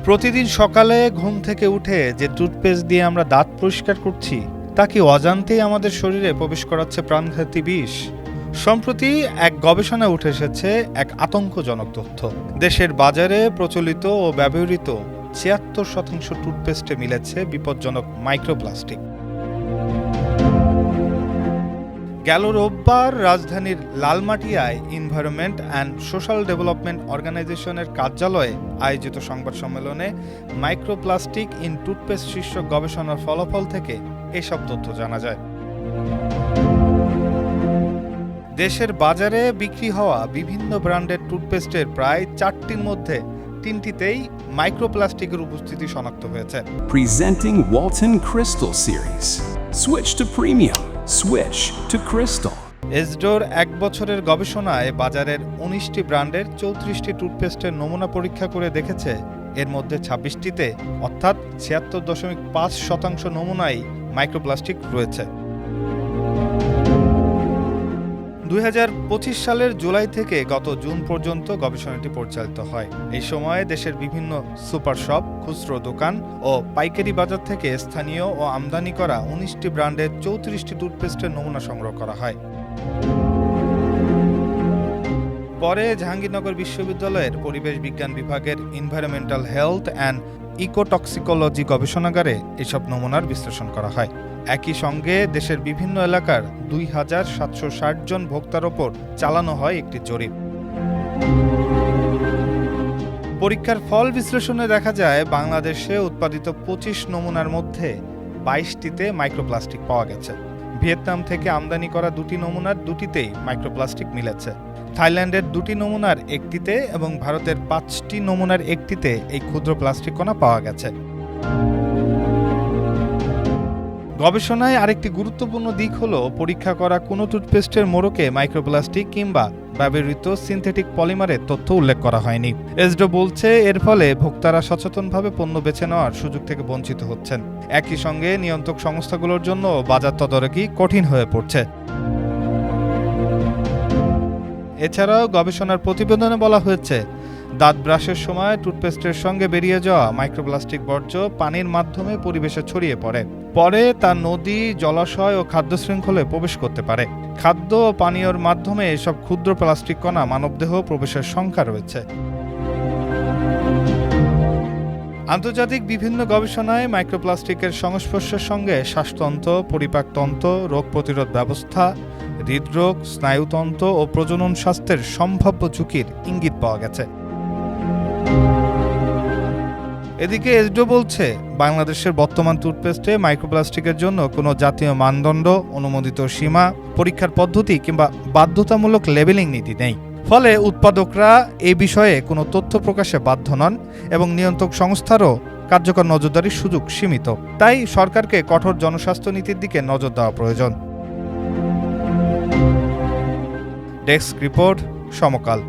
প্রতিদিন সকালে ঘুম থেকে উঠে যে টুথপেস্ট দিয়ে আমরা দাঁত পরিষ্কার করছি তা কি অজান্তেই আমাদের শরীরে প্রবেশ করাচ্ছে প্রাণঘাতী বিষ? সম্প্রতি এক গবেষণায় উঠে এসেছে এক আতঙ্কজনক তথ্য। দেশের বাজারে প্রচলিত ও ব্যবহৃত ৭৬% টুথপেস্টে মিলেছে বিপজ্জনক মাইক্রোপ্লাস্টিক। গেল রোববার রাজধানীর লালমাটিয়ায় এনভায়রনমেন্ট অ্যান্ড সোশ্যাল ডেভেলপমেন্ট অর্গানাইজেশনের কার্যালয়ে আয়োজিত সংবাদ সম্মেলনে মাইক্রোপ্লাস্টিক ইন টুথপেস্ট শীর্ষক গবেষণার ফলাফল থেকে এসব তথ্য জানা যায়। দেশের বাজারে বিক্রি হওয়া বিভিন্ন ব্র্যান্ডের টুথপেস্টের প্রায় 4টির মধ্যে 3টিতেই মাইক্রোপ্লাস্টিকের উপস্থিতি শনাক্ত হয়েছে। Presenting Walton Crystal Series. Switch to premium. Switch to Crystal. এসডোর 1 বছরের গবেষণায় বাজারের 19টি ব্র্যান্ডের 34টি টুথপেস্টের নমুনা পরীক্ষা করে দেখেছে এর মধ্যে 26টিতে অর্থাৎ 76.5% নমুনায় মাইক্রোপ্লাস্টিক রয়েছে। 2025 সালের জুলাই থেকে গত জুন পর্যন্ত গবেষণাটি পরিচালিত হয়। এই সময়ে দেশের বিভিন্ন সুপার শপ, খুচরো দোকান ও পাইকারি বাজার থেকে স্থানীয় ও আমদানি করা 19টি ব্র্যান্ডের 34টি টুথপেস্টের নমুনা সংগ্রহ করা হয়। পরে জাহাঙ্গীরনগর বিশ্ববিদ্যালয়ের পরিবেশ বিজ্ঞান বিভাগের এনভায়রনমেন্টাল হেলথ অ্যান্ড ইকোটক্সিকোলজি গবেষণাগারে এসব নমুনার বিশ্লেষণ করা হয়। একই সঙ্গে দেশের বিভিন্ন এলাকার ২,৭৬০ জন ভোক্তার ওপর চালানো হয় একটি জরিপ। পরীক্ষার ফল বিশ্লেষণে দেখা যায় বাংলাদেশে উৎপাদিত 25 নমুনার মধ্যে 22টিতে মাইক্রোপ্লাস্টিক পাওয়া গেছে। ভিয়েতনাম থেকে আমদানি করা 2টি নমুনার 2টিতেই মাইক্রোপ্লাস্টিক মিলেছে। থাইল্যান্ডের 2টি নমুনার 1টিতে এবং ভারতের 5টি নমুনার 1টিতে এই ক্ষুদ্র প্লাস্টিক কণা পাওয়া গেছে। গবেষণায় আরেকটি গুরুত্বপূর্ণ দিক হলো পরীক্ষা করা কোনো টুথপেস্টের মোড়কে মাইক্রোপ্লাস্টিক কিংবা ব্যবহৃত সিনথেটিক পলিমারের তথ্য উল্লেখ করা হয়নি। এসডো বলছে এর ফলে ভোক্তারা সচেতনভাবে পণ্য বেছে নেওয়ার সুযোগ থেকে বঞ্চিত হচ্ছেন। একই সঙ্গে নিয়ন্ত্রক সংস্থাগুলোর জন্য বাজার তদারকি কঠিন হয়ে পড়ছে। এছাড়াও গবেষণার প্রতিবেদনে বলা হয়েছে দাঁত ব্রাশের সময় টুথপেস্টের সঙ্গে বেরিয়ে যাওয়া মাইক্রোপ্লাস্টিক বর্জ্য পানির মাধ্যমে পরিবেশে ছড়িয়ে পরে তা নদী, জলাশয় ও খাদ্য শৃঙ্খলে প্রবেশ করতে পারে। খাদ্য ও পানীয়র মাধ্যমে এসব ক্ষুদ্র প্লাস্টিক কণা মানবদেহ প্রবেশের শঙ্কা রয়েছে। আন্তর্জাতিক বিভিন্ন গবেষণায় মাইক্রোপ্লাস্টিকের সংস্পর্শের সঙ্গে শ্বাসতন্ত্র, পরিপাকতন্ত্র, রোগ প্রতিরোধ ব্যবস্থা, হৃদরোগ, স্নায়ুতন্ত্র ও প্রজনন স্বাস্থ্যের সম্ভাব্য ঝুঁকির ইঙ্গিত পাওয়া গেছে। এদিকে এসডো বলছে বাংলাদেশের বর্তমান টুথপেস্টে মাইক্রোপ্লাস্টিকের জন্য কোনো জাতীয় মানদণ্ড, অনুমোদিত সীমা, পরীক্ষার পদ্ধতি কিংবা বাধ্যতামূলক লেবেলিং নীতি নেই। ফলে উৎপাদকরা এই বিষয়ে কোনো তথ্য প্রকাশে বাধ্য নন এবং নিয়ন্ত্রক সংস্থারও কার্যকর নজরদারির সুযোগ সীমিত। তাই সরকারকে কঠোর জনস্বাস্থ্য নীতির দিকে নজর দেওয়া প্রয়োজন। ডেস্ক রিপোর্ট, সমকাল।